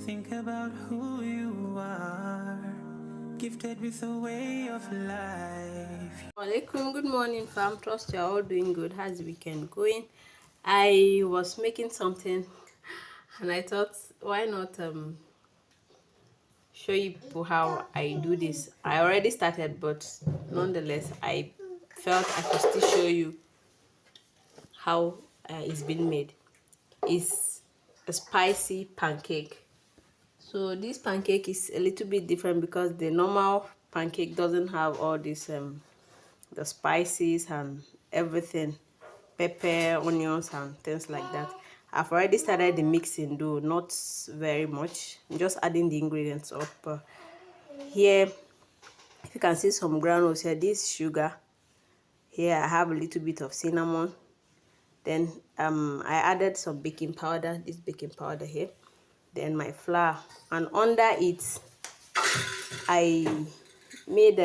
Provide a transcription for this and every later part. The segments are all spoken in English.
think about who you are, gifted with a way of life. Alaikum, good morning fam. Trust you're all doing good. How's the weekend going? I was making something and I thought why not show you people how I do this. I already started, but nonetheless I felt I could still show you how it's been made. It's a spicy pancake. So this pancake is a little bit different because the normal pancake doesn't have all this the spices and everything, pepper, onions and things like that. I've already started the mixing though, not very much. I'm just adding the ingredients up. Here, if you can see some granules here, this sugar. Here I have a little bit of cinnamon. Then I added some baking powder, this baking powder here. Then my flour, and under it I made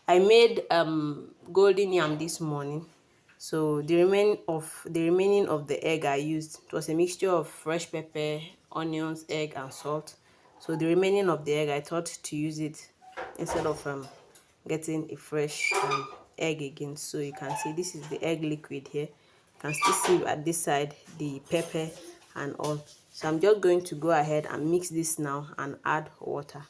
I made golden yam this morning. So the remaining of the egg I used, it was a mixture of fresh pepper, onions, egg and salt. So the remaining of the egg I thought to use it instead of getting a fresh egg again. So you can see this is the egg liquid here. You can still see at this side the pepper and all. So I'm just going to go ahead and mix this now and add water.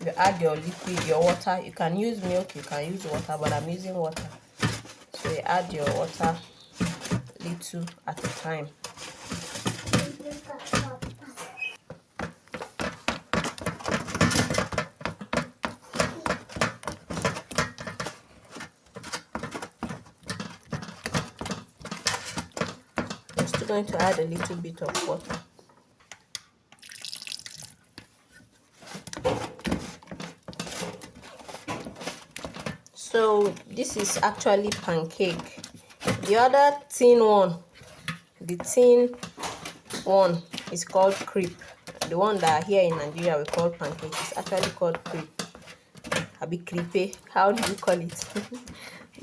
You add your liquid, your water. You can use milk, you can use water, but I'm using water. So you add your water little at a time. I'm still going to add a little bit of water. So this is actually pancake. The other thin one is called crepe. The one that here in Nigeria we call pancake is actually called crepe. Abi crepe, how do you call it?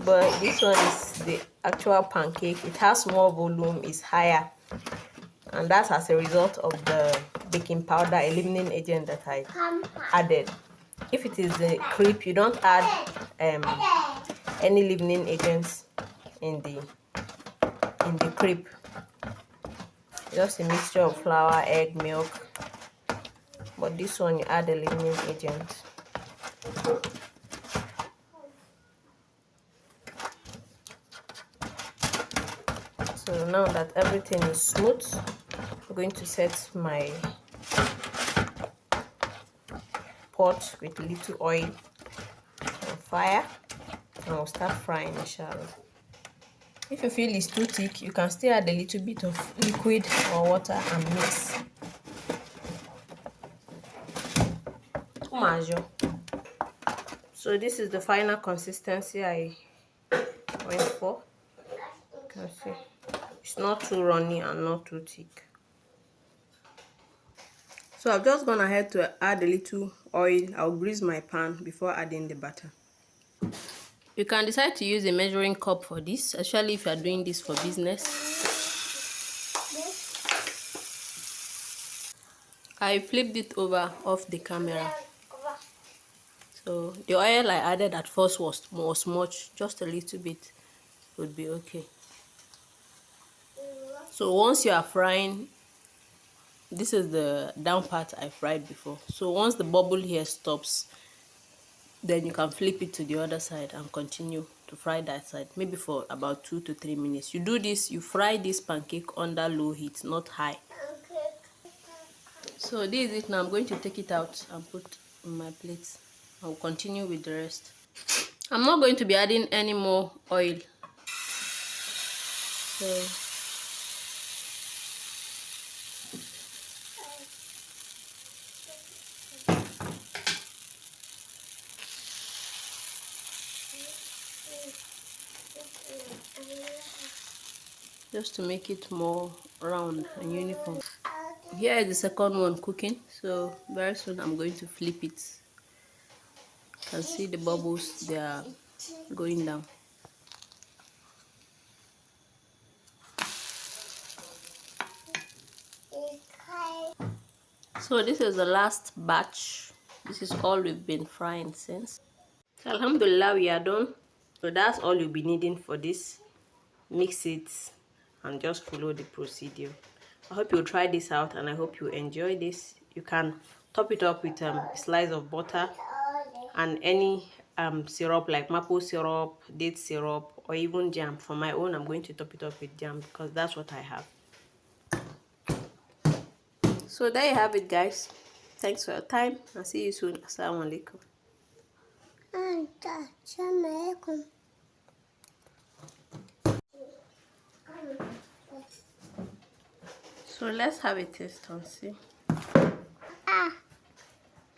But this one is the actual pancake. It has more volume, it's higher, and that's as a result of the baking powder, a leavening agent that I added. If it is the crepe, you don't add any leavening agents in the crepe. Just a mixture of flour, egg, milk. But this one you add a leavening agent. So now that everything is smooth, I'm going to set my pot with a little oil on fire and I'll start frying, inshallah. If you feel it's too thick, you can still add a little bit of liquid or water and mix. So this is the final consistency I went for. You can see it's not too runny and not too thick. So I've just gone ahead to add a little oil. I'll grease my pan before adding the butter. You can decide to use a measuring cup for this, especially if you are doing this for business. I flipped it over off the camera. So the oil I added at first was much, just a little bit would be okay. So once you are frying, this is the down part I fried before. So once the bubble here stops, then you can flip it to the other side and continue to fry that side, maybe for about 2 to 3 minutes. You do this, you fry this pancake under low heat, not high. So this is it now. I'm going to take it out and put on my plate. I'll continue with the rest. I'm not going to be adding any more oil. So just to make it more round and uniform. Here is the second one cooking, so very soon I'm going to flip it. You can see the bubbles, they are going down. So this is the last batch. This is all we've been frying since. So alhamdulillah, we are done. So that's all you'll be needing for this. Mix it and just follow the procedure. I hope you'll try this out and I hope you enjoy this. You can top it up with a slice of butter and any syrup like maple syrup, date syrup, or even jam. For my own, I'm going to top it up with jam because that's what I have. So there you have it, guys. Thanks for your time. I'll see you soon. Assalamu alaikum. So let's have a taste and see.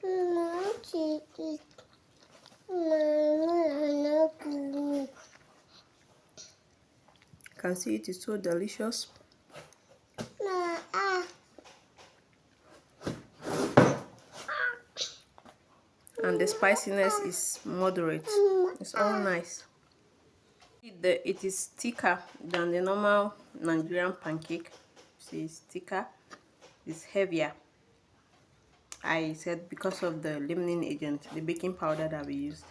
You can see it is so delicious. And the spiciness is moderate. It's all nice. It is thicker than the normal Nigerian pancake. See, it's thicker. It's heavier. I said because of the leavening agent, the baking powder that we used.